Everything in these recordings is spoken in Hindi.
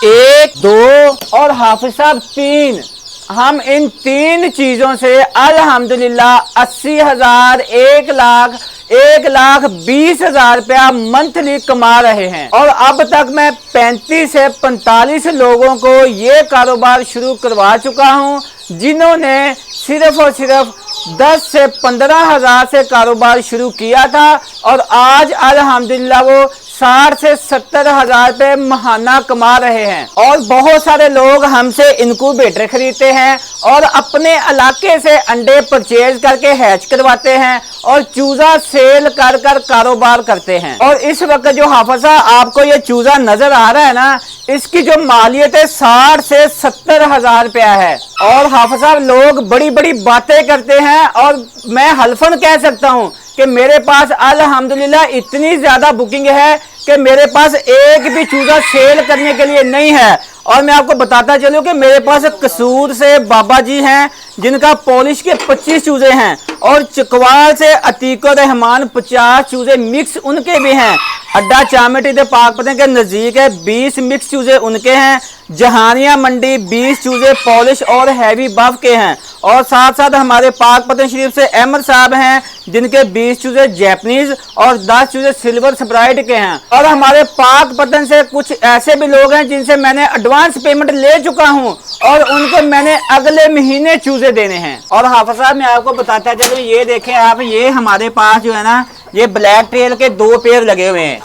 1 2 और हाफिज साहब 3। हम इन 3 चीजों से अल्हम्दुलिल्लाह 80,000 1,20,000 रुपया मंथली कमा रहे हैं। और अब तक मैं 35 से 45 लोगों को ये कारोबार शुरू करवा चुका हूँ, जिन्होंने सिर्फ और सिर्फ 10 से 15,000 से कारोबार शुरू किया था और आज अल्हम्दुलिल्लाह वो 60 से 70,000 रुपये महाना कमा रहे हैं। और बहुत सारे लोग हमसे इनक्यूबेटर खरीदते हैं और अपने इलाके से अंडे परचेज करके हैच करवाते हैं और चूजा सेल कर कर कारोबार करते हैं। और इस वक्त जो हाफिज साहब आपको ये चूजा नजर आ रहा है ना, इसकी जो मालियत है 60 से 70,000 रुपया है। और हाफिज साहब लोग बड़ी बड़ी बातें करते हैं और मैं हल्फन कह सकता हूँ कि मेरे पास अल्हम्दुलिल्लाह इतनी ज्यादा बुकिंग है कि मेरे पास एक भी चूजा सेल करने के लिए नहीं है। और मैं आपको बताता चलूं कि मेरे पास कसूर से बाबा जी हैं जिनका पॉलिश के 25 चूजे हैं और चकवाल से अतीकुर रहमान 50 चूजे मिक्स उनके भी हैं। अड्डा चामेटी दे पाकपतन के नजदीक है, 20 मिक्स चूजे उनके हैं। जहानिया मंडी 20 चूजे पॉलिश और हैवी बफ के हैं। और साथ साथ हमारे पाकपतन शरीफ से अहमद साहब हैं जिनके 20 चूजे जैपनीज और 10 चूजे सिल्वर स्प्राइट के हैं। और हमारे पाकपतन से कुछ ऐसे भी लोग हैं जिनसे मैंने एडवांस पेमेंट ले चुका हूं और उनको मैंने अगले महीने चूजे देने हैं। और हाफिज साहब मैं आपको बताता चलूं, ये देखें आप, ये हमारे पास जो है ना, ये ब्लैक टेल के 2 पेयर लगे हुए हैं,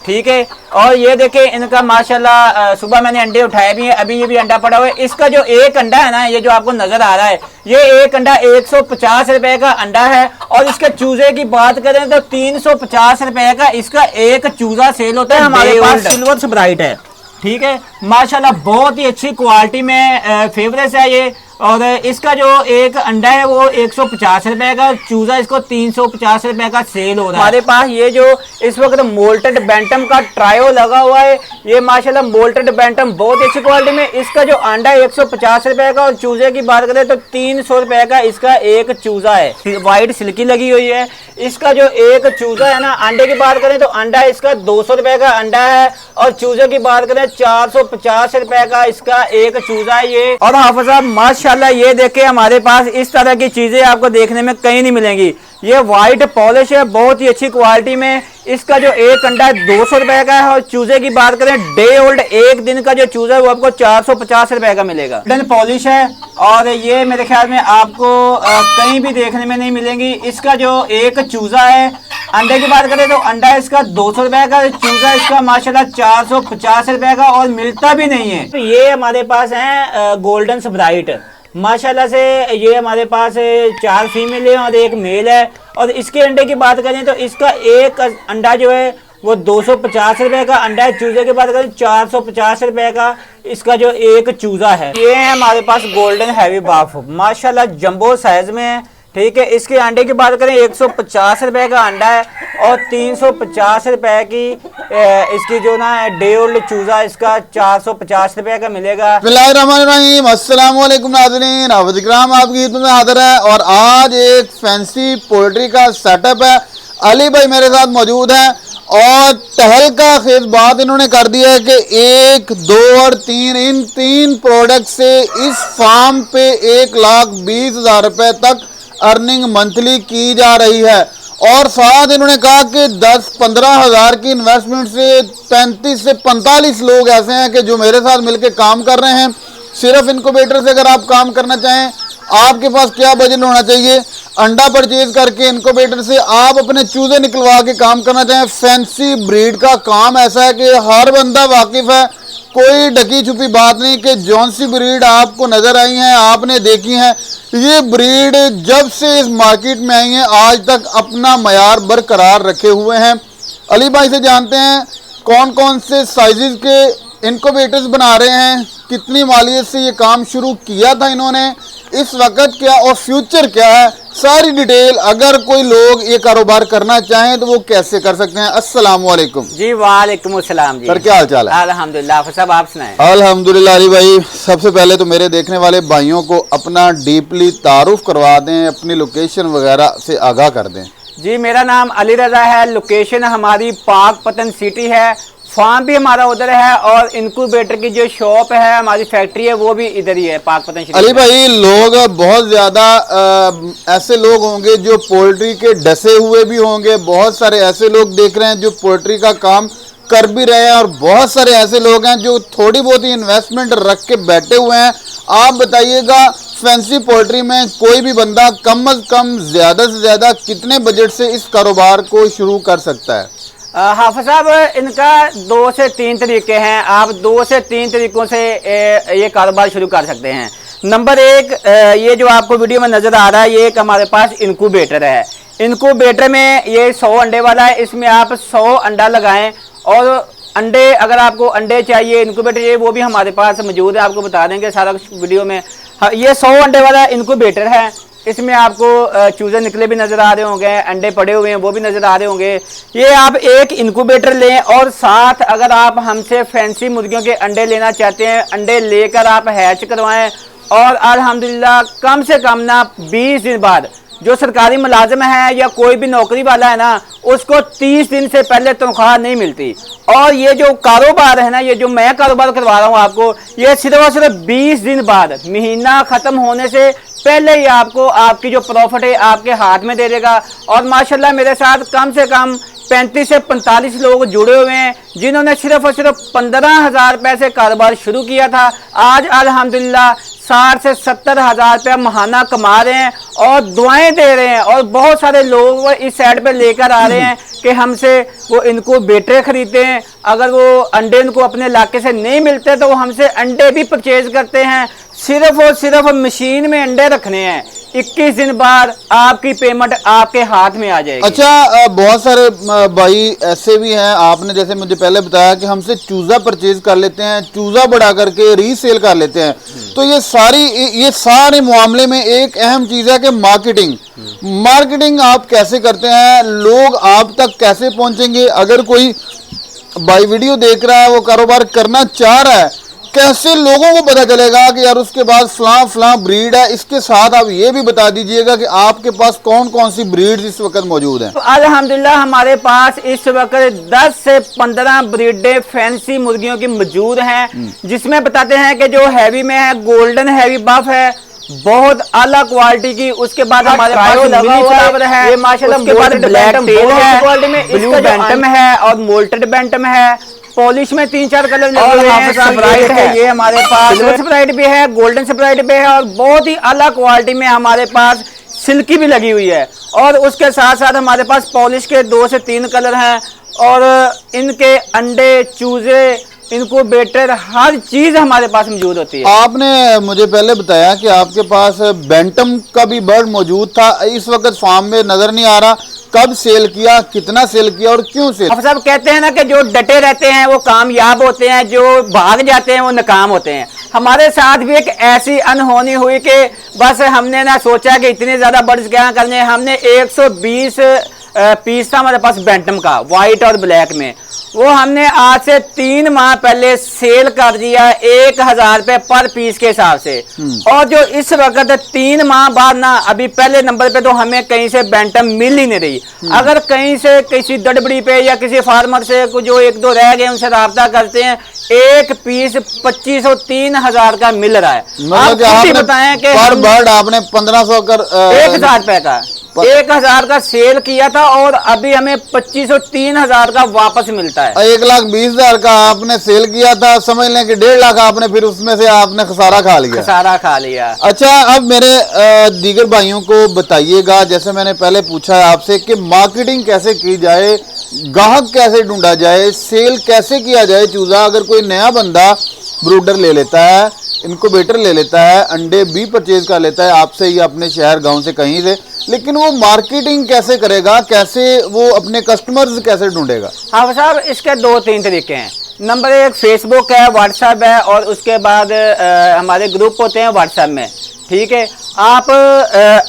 ठीक है। और ये देखें इनका माशाल्लाह सुबह मैंने अंडे उठाए भी हैं, अभी ये भी अंडा पड़ा हुआ है। इसका जो एक अंडा है ना, ये जो आपको नजर आ रहा है, ये एक अंडा 150 रुपए का अंडा है। और इसके चूजे की बात करें तो 350 रुपए का इसका एक चूजा सेल होता है। हमारे पास सिल्वर स्प्राइट है, ठीक है, माशाल्लाह बहुत ही अच्छी क्वालिटी में फेवरेट है ये। और इसका जो एक अंडा है वो 150 रुपए का, चूजा इसको 350 रुपए का सेल हो रहा है। हमारे पास ये जो इस वक्त मोल्टेड बैंटम का ट्रायो लगा हुआ है, ये माशाल्लाह मोल्टेड बैंटम बहुत अच्छी क्वालिटी में। इसका जो अंडा है 150 रुपए का और चूजे की बात करें तो 300 रुपए का इसका एक चूजा है। व्हाइट सिल्की लगी हुई है। इसका जो एक चूजा है ना, अंडे की बात करें तो अंडा इसका 200 रुपए का अंडा है और चूजे की बात करें 450 रुपए का इसका एक चूजा है ये। और हाफिज साहब माशाल्लाह ये देखे हमारे पास इस तरह की चीजें आपको देखने में कहीं नहीं मिलेंगी। ये व्हाइट पॉलिश है बहुत ही अच्छी क्वालिटी में। इसका जो एक अंडा 200 रुपए का है और चूजे की बात करें डे ओल्ड एक दिन का जो चूजा है वो आपको 450 रुपए का मिलेगा। गोल्डन पॉलिश है और ये मेरे ख्याल में आपको कहीं भी देखने में नहीं मिलेंगी। इसका जो एक चूजा है, अंडे की बात करें तो अंडा इसका 200 रुपए का, चूजा इसका माशाल्लाह 450 रुपए का और मिलता भी नहीं है। तो ये हमारे पास है गोल्डन स्प्राइट, माशाल्लाह से ये हमारे पास 4 फीमेल है और एक मेल है। और इसके अंडे की बात करें तो इसका एक अंडा जो है वो 250 रुपए का अंडा है। चूजे की बात करें 450 रुपए का इसका जो एक चूजा है। ये है हमारे पास गोल्डन हैवी बाफ, माशाल्लाह जंबो साइज में है, ठीक है। इसके अंडे की बात करें 150 रुपए का अंडा है और 350 रुपए की इसकी जो ना डे ओल्ड चूजा इसका 450 रुपए का मिलेगा। अस्सलाम वालेकुम नाज़रीन, इकराम आपकी खिदमत में हाजिर है। और आज एक फैंसी पोल्ट्री का सेटअप है। अली भाई मेरे साथ मौजूद हैं और तहलका खेज बात इन्होंने कर दिया है कि 1, 2 और 3 इन 3 प्रोडक्ट से इस फार्म पे 1,20,000 रुपए तक अर्निंग मंथली की जा रही है। और साथ इन्होंने कहा कि 10-15 हज़ार की इन्वेस्टमेंट से 35 से 45 लोग ऐसे हैं कि जो मेरे साथ मिलकर काम कर रहे हैं। सिर्फ इनक्यूबेटर से अगर आप काम करना चाहें, आपके पास क्या बजट होना चाहिए, अंडा परचेज करके इनक्यूबेटर से आप अपने चूजे निकलवा के काम करना चाहें। फैंसी ब्रीड का काम ऐसा है कि हर बंदा वाकिफ है, कोई ढकी छुपी बात नहीं कि जौन सी ब्रीड आपको नजर आई है आपने देखी है, ये ब्रीड जब से इस मार्केट में आई है आज तक अपना मयार बरकरार रखे हुए हैं। अली भाई से जानते हैं कौन कौन से साइजेस के इनक्यूबेटर्स बना रहे हैं, कितनी मालियत से ये काम शुरू किया था इन्होंने, इस वक्त क्या और फ्यूचर क्या है, सारी डिटेल अगर कोई लोग ये कारोबार करना चाहें तो वो कैसे कर सकते हैं। अस्सलाम वालेकुम जी। वालेकुम अस्सलाम जी। सर क्या हाल चाल है? अल्हम्दुलिल्लाह, सब आप सुनाएं। अल्हम्दुलिल्लाह। अली भाई सबसे पहले तो मेरे देखने वाले भाइयों को अपना डीपली तारुफ करवा दें, अपनी लोकेशन वगैरह से आगाह कर दें। जी मेरा नाम अली रजा है, लोकेशन हमारी पाकपतन सिटी है, फार्म भी हमारा उधर है और इनक्यूबेटर की जो शॉप है, हमारी फैक्ट्री है, वो भी इधर ही है पाकपतन शरीफ। अली भाई, लोग बहुत ज्यादा ऐसे लोग होंगे जो पोल्ट्री के डसे हुए भी होंगे, बहुत सारे ऐसे लोग देख रहे हैं जो पोल्ट्री का काम कर भी रहे हैं, और बहुत सारे ऐसे लोग हैं जो थोड़ी बहुत ही इन्वेस्टमेंट रख के बैठे हुए हैं। आप बताइएगा, फैंसी पोल्ट्री में कोई भी बंदा कम अज कम ज्यादा से ज्यादा कितने बजट से इस कारोबार को शुरू कर सकता है? हाफिज साहब, इनका 2 से 3 तरीके हैं। आप 2 से 3 तरीकों से ये कारोबार शुरू कर सकते हैं। नंबर 1, ये जो आपको वीडियो में नजर आ रहा है, ये एक हमारे पास इनक्यूबेटर है। इनक्यूबेटर में ये 100 अंडे वाला है। इसमें आप 100 अंडा लगाएं, और अंडे, अगर आपको अंडे चाहिए, इनक्यूबेटर चाहिए, वो भी हमारे पास मौजूद है, आपको बता देंगे सारा कुछ वीडियो में। हाँ, ये 100 अंडे वाला इनक्यूबेटर है। इसमें आपको चूजे निकले भी नजर आ रहे होंगे, अंडे पड़े हुए हैं वो भी नजर आ रहे होंगे। ये आप एक इनक्यूबेटर लें, और साथ अगर आप हमसे फैंसी मुर्गियों के अंडे लेना चाहते हैं, अंडे लेकर आप हैच करवाएं, और अल्हम्दुलिल्लाह कम से कम ना 20 दिन बाद, जो सरकारी मुलाजिम है या कोई भी नौकरी वाला है ना, उसको 30 दिन से पहले तनख्वाह नहीं मिलती। और ये जो कारोबार है ना, ये जो मैं कारोबार करवा रहा हूँ आपको, ये सिर्फ और सिर्फ 20 दिन बाद, महीना खत्म होने से पहले ही आपको आपकी जो प्रॉफिट है आपके हाथ में दे देगा। और माशाल्लाह मेरे साथ कम से कम 35 से 45 लोग जुड़े हुए हैं, जिन्होंने सिर्फ और सिर्फ 15,000 रुपए से कारोबार शुरू किया था। आज अल्हम्दुलिल्लाह 60 से 70,000 रुपया महाना कमा रहे हैं और दुआएं दे रहे हैं। और बहुत सारे लोग इस साइड पे लेकर आ रहे हैं कि हमसे वो इनको बेटे खरीदते हैं। अगर वो अंडे इनको अपने इलाके से नहीं मिलते तो वो हमसे अंडे भी परचेज करते हैं। सिर्फ और सिर्फ मशीन में अंडे रखने हैं, 21 दिन बाद आपकी पेमेंट आपके हाथ में आ जाएगी। अच्छा, बहुत सारे भाई ऐसे भी हैं, आपने जैसे मुझे पहले बताया कि हमसे चूजा परचेज कर लेते हैं, चूजा बढ़ा करके रीसेल कर लेते हैं। तो ये सारे मामले में एक अहम चीज है कि मार्केटिंग आप कैसे करते हैं, लोग आप तक कैसे पहुंचेंगे? अगर कोई भाई वीडियो देख रहा है, वो कारोबार करना चाह रहा है, कैसे लोगों को पता चलेगा कि यार उसके पास फलां ब्रीड है? इसके साथ आप ये भी बता दीजिएगा कि आपके पास कौन कौन सी ब्रीड इस वक्त मौजूद हैं। तो अल्हम्दुलिल्लाह हमारे पास इस वक्त 10 से 15 ब्रीडें फैंसी मुर्गियों की मौजूद हैं, जिसमें बताते हैं कि जो हैवी में है, गोल्डन हैवी बफ है, बहुत आला क्वालिटी की। उसके बाद हमारे पास मिनी फ्लावर है, ये माशाल्लाह, उसके बाद ब्लैक टेल है, ब्लू बैंटम है और मोल्टेड बैंटम है। पॉलिश में 3-4 कलर लगे हैं। स्प्राइट है, ये हमारे पास सिल्वर स्प्राइट भी है, गोल्डन स्प्राइट भी है, और बहुत ही अलग क्वालिटी में हमारे पास सिल्की भी लगी हुई है। और उसके साथ साथ हमारे पास पॉलिश के 2 से 3 कलर हैं, और इनके अंडे, चूजे, इनक्यूबेटर, हर चीज हमारे पास मौजूद होती है। आपने मुझे पहले बताया कि आपके पास बैंटम का भी बर्ड मौजूद था, इस वक्त फार्म में नजर नहीं आ रहा। कब सेल किया, कितना सेल किया और क्यों सेल? अब सब कहते हैं ना कि जो डटे रहते हैं वो कामयाब होते हैं, जो भाग जाते हैं वो नाकाम होते हैं। हमारे साथ भी एक ऐसी अनहोनी हुई कि बस हमने ना सोचा कि इतने ज्यादा बर्ड्स क्या करने, हमने 120 पीस था हमारे पास बैंटम का, व्हाइट और ब्लैक में। वो हमने आज से 3 माह पहले सेल कर दिया 1,000 रुपए पर पीस के हिसाब से। और जो इस वक्त 3 माह बाद ना, अभी पहले नंबर पे तो हमें कहीं से बैंटम मिल ही नहीं रही। अगर कहीं से किसी दड़बड़ी पे या किसी फार्मर से जो 1-2 रह गए उनसे राब्ता करते हैं, एक पीस 2,500-3,000 का मिल रहा है। मतलब आप बताएं कि पर बर्ड आपने 1,500 कर 1,000 रुपए का 1,000 का सेल किया था, और अभी हमें 2,500-3,000 का वापस मिलता है। 1,20,000 का आपने सेल किया था, समझ लें कि 1.5 लाख आपने फिर उसमें से आपने खसारा खा लिया। अच्छा, अब मेरे दीगर भाइयों को बताइएगा, जैसे मैंने पहले पूछा है आपसे कि मार्केटिंग कैसे की जाए, ग्राहक कैसे ढूंढा जाए, सेल कैसे किया जाए चूजा? अगर कोई नया बंदा ब्रूडर ले लेता है, इनक्यूबेटर ले लेता है, अंडे भी परचेज कर लेता है आपसे या अपने शहर गांव से कहीं से, लेकिन वो मार्केटिंग कैसे करेगा, कैसे वो अपने कस्टमर्स कैसे ढूंढेगा? हाँ साहब, इसके 2-3 तरीके हैं। नंबर 1 फेसबुक है, व्हाट्सएप है, और उसके बाद हमारे ग्रुप होते हैं व्हाट्सएप में। ठीक है, आप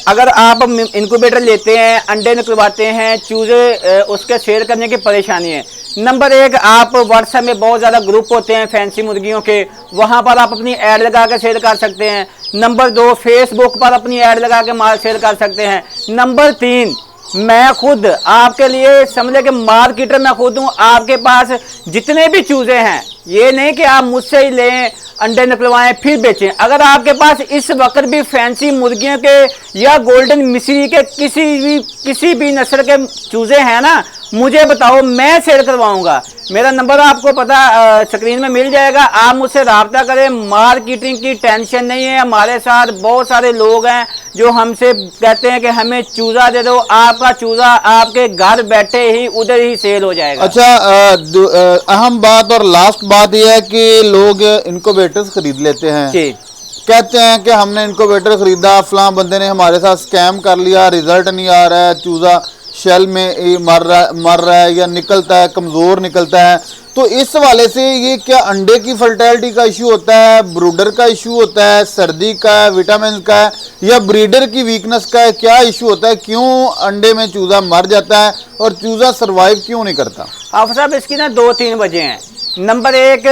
अगर आप इनक्यूबेटर लेते हैं, अंडे निकलवाते हैं, चूजे उसके शेयर करने की परेशानी है, नंबर 1 आप व्हाट्सएप में बहुत ज़्यादा ग्रुप होते हैं फैंसी मुर्गियों के, वहाँ पर आप अपनी ऐड लगा के सेल कर सकते हैं। नंबर 2 फेसबुक पर अपनी ऐड लगा के माल सेल कर सकते हैं। नंबर 3 मैं खुद आपके लिए समझ ले कि मार्केटर मैं खुद हूँ। आपके पास जितने भी चूजे हैं, ये नहीं कि आप मुझसे ही लें, अंडे निकलवाएं फिर बेचें। अगर आपके पास इस वक्त भी फैंसी मुर्गियों के या गोल्डन मिस्री के किसी भी नस्ल के चूजे हैं ना, मुझे बताओ, मैं सेल करवाऊंगा। मेरा नंबर आपको पता स्क्रीन में मिल जाएगा, आप मुझसे रब्ता करें। मार्केटिंग की टेंशन नहीं है। हमारे साथ बहुत सारे लोग हैं जो हमसे कहते हैं कि हमें चूजा दे दो, आपका चूजा आपके घर बैठे ही उधर ही सेल हो जाएगा। अच्छा, अहम बात और लास्ट बात यह है कि लोग इनक्यूबेटर्स खरीद लेते हैं, कहते हैं कि हमने इनक्यूबेटर खरीदा, फलां बंदे ने हमारे साथ स्कैम कर लिया, रिजल्ट नहीं आ रहा है, चूजा शेल में मर रहा है या निकलता है, कमज़ोर निकलता है। तो इस वाले से ये क्या अंडे की फर्टिलिटी का इशू होता है, ब्रूडर का इशू होता है, सर्दी का है, विटामिन का है, या ब्रीडर की वीकनेस का है, क्या इशू होता है? क्यों अंडे में चूजा मर जाता है और चूजा सरवाइव क्यों नहीं करता? आप साहब, इसकी ना 2-3 वजह हैं। नंबर एक,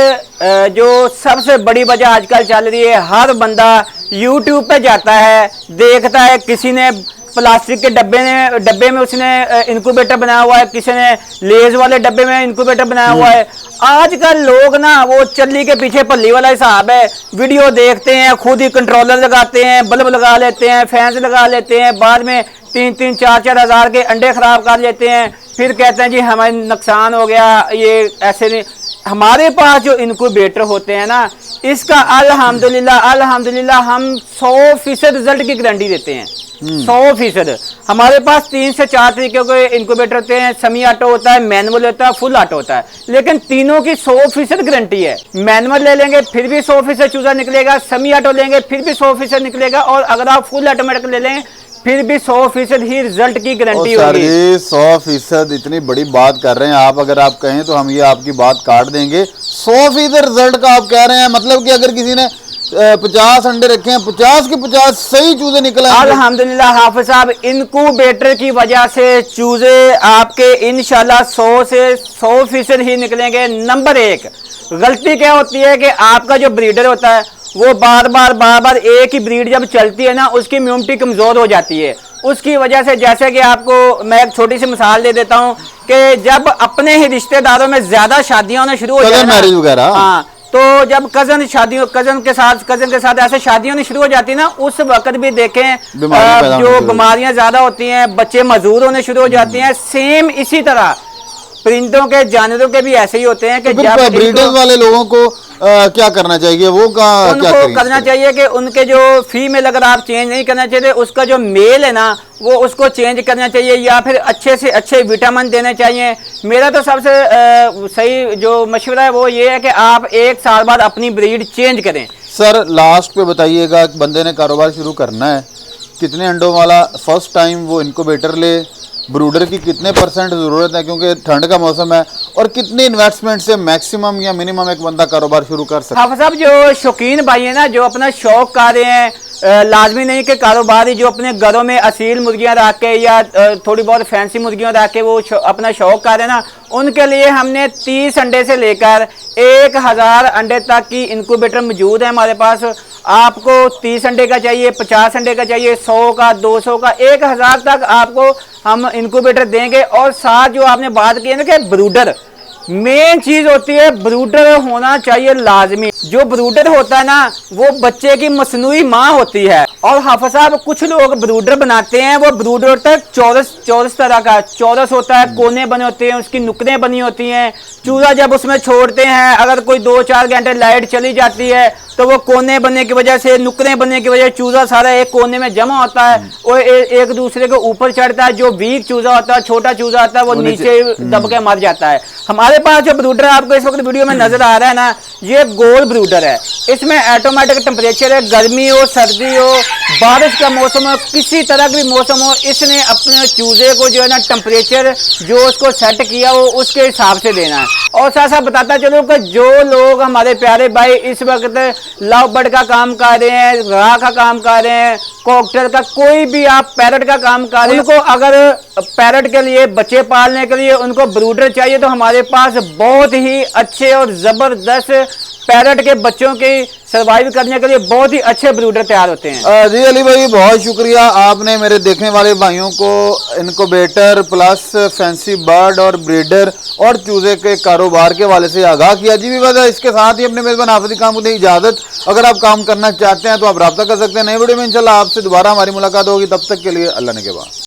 जो सबसे बड़ी वजह आजकल चल रही है, हर बंदा यूट्यूब पे जाता है, देखता है किसी ने प्लास्टिक के डब्बे में उसने इनक्यूबेटर बनाया हुआ है, किसी ने लेज वाले डब्बे में इनक्यूबेटर बनाया हुआ है। आजकल लोग ना वो चल्ली के पीछे पल्ली वाला हिसाब है, वीडियो देखते हैं, खुद ही कंट्रोलर लगाते हैं, बल्ब लगा लेते हैं, फैंस लगा लेते हैं, बाद में 3-3, 4-4 हज़ार के अंडे खराब कर लेते हैं, फिर कहते हैं जी हमें नुकसान हो गया। ये ऐसे नहीं। हमारे पास जो इनक्यूबेटर होते हैं ना, इसका अल्हम्दुलिल्लाह हम 100% रिजल्ट की गारंटी देते हैं। 100%। हमारे पास 3 से 4 तरीके के इनक्यूबेटर होते हैं, सेमी ऑटो होता है, मैनुअल होता है, फुल ऑटो होता है, लेकिन तीनों की 100% गारंटी है। मैनुअल ले लेंगे फिर भी 100% चूजा निकलेगा, सेमी ऑटो लेंगे फिर भी 100% निकलेगा, और अगर आप फुल ऑटोमेटिक ले लें फिर भी 100% ही रिजल्ट की गारंटी होगी। 100% इतनी बड़ी बात कर रहे हैं आप, अगर आप कहें तो हम ये आपकी बात काट देंगे। 100% रिजल्ट का आप कह रहे हैं, मतलब कि अगर किसी ने 50 अंडे रखे हैं, 50 के 50 सही चूजे निकले। अल्हम्दुलिल्लाह हाफिज साहब, इनक्यूबेटर की वजह से चूजे आपके इंशाल्लाह 100 से 100% ही निकलेंगे। नंबर एक, गलती क्या होती है कि आपका जो ब्रीडर होता है वो बार बार एक ही ब्रीड जब चलती है ना, उसकी इम्यूनिटी कमजोर हो जाती है। उसकी वजह से, जैसे कि आपको मैं एक छोटी सी मिसाल दे देता हूँ कि जब अपने ही रिश्तेदारों में ज्यादा शादियां होना शुरू हो जाए, हाँ, तो जब कजन के साथ ऐसे शादियां होनी शुरू हो जाती है ना, उस वक्त भी देखें जो बीमारियां ज्यादा होती हैं, बच्चे मजबूर होने शुरू हो जाते हैं। सेम इसी तरह परिंदों के, जानवरों के भी ऐसे ही होते हैं कि जब ब्रीडर्स वाले लोगों को क्या करना चाहिए? वो उनको करना चाहिए कि उनके जो फीमेल अगर आप चेंज नहीं करना चाहिए, उसका जो मेल है ना वो उसको चेंज करना चाहिए, या फिर अच्छे से अच्छे विटामिन देने चाहिए। मेरा तो सबसे सही जो मशवरा है वो ये है कि आप 1 साल बाद अपनी ब्रीड चेंज करें। सर लास्ट पे बताइएगा, बंदे ने कारोबार शुरू करना है, कितने अंडों वाला फर्स्ट टाइम वो इनक्यूबेटर ले, ब्रूडर की कितने % ज़रूरत है क्योंकि ठंड का मौसम है, और कितने इन्वेस्टमेंट से मैक्सिमम या मिनिमम एक बंदा कारोबार शुरू कर सकता है? हाँ साहब, जो शौकीन भाई है ना, जो अपना शौक कर रहे हैं, लाजमी नहीं कि कारोबारी जो अपने घरों में असील मुर्गियां रख के या थोड़ी बहुत फैंसी मुर्गियां रख के वो अपना शौक कर रहे हैं ना, उनके लिए हमने 30 अंडे से लेकर 1000 अंडे तक की इनक्यूबेटर मौजूद है हमारे पास। आपको 30 अंडे का चाहिए, 50 अंडे का चाहिए, 100 का, 200 का, 1000 तक आपको हम इनक्यूबेटर देंगे। और साथ जो आपने बात की है ना कि ब्रूडर, मेन चीज होती है, ब्रूडर होना चाहिए लाजमी। जो ब्रूडर होता है ना वो बच्चे की मसनूई माँ होती है। और हाफिज साहब, कुछ लोग ब्रूडर बनाते हैं, वो ब्रूडर होता है चौरस तरह का, चौरस होता है, कोने बने होते हैं, उसकी नुकरें बनी होती हैं। चूजा जब उसमें छोड़ते हैं, अगर कोई 2-4 घंटे लाइट चली जाती है तो वो कोने बनने की वजह से, नुकरें बनने की वजह से चूजा सारा एक कोने में जमा होता है और एक दूसरे के ऊपर चढ़ता है। जो वीक चूजा होता है, छोटा चूजा होता है, वो नीचे दब के मर जाता है। हमारे पास जो ब्रूडर आपको इस वक्त वीडियो में नजर आ रहा है ना, ये गोल ब्रूडर है। इसमें ऑटोमेटिक टेम्परेचर है, गर्मी हो, सर्दी हो, बारिश का मौसम हो, किसी तरह का भी मौसम हो, इसने अपने चूजे को जो है ना टेम्परेचर जो उसको सेट किया हो उसके हिसाब से देना है। और साथ साथ बताता चलो कि जो लोग हमारे प्यारे भाई इस वक्त लव बर्ड का काम कर रहे हैं, रा का काम कर रहे हैं, कॉकटेल का, कोई भी आप पैरट का काम कर रहे हैं, उनको अगर पैरट के लिए बच्चे पालने के लिए उनको ब्रूडर चाहिए तो हमारे पास पास बहुत ही अच्छे और ज़बरदस्त पैरट के बच्चों की सर्वाइव करने के लिए बहुत ही अच्छे ब्रूडर तैयार होते हैं। जी अली भाई, बहुत शुक्रिया, आपने मेरे देखने वाले भाइयों को इनक्यूबेटर प्लस फैंसी बर्ड और ब्रीडर और चूजे के कारोबार के वाले से आगाह किया। जी भी वजह इसके साथ ही अपने मेजबान हाफिज काम को दी इजाजत। अगर आप काम करना चाहते हैं तो आप रब्ता कर सकते हैं। नई वीडियो में इंशाल्लाह आपसे दोबारा हमारी मुलाकात होगी, तब तक के लिए अल्लाह ने के बाद।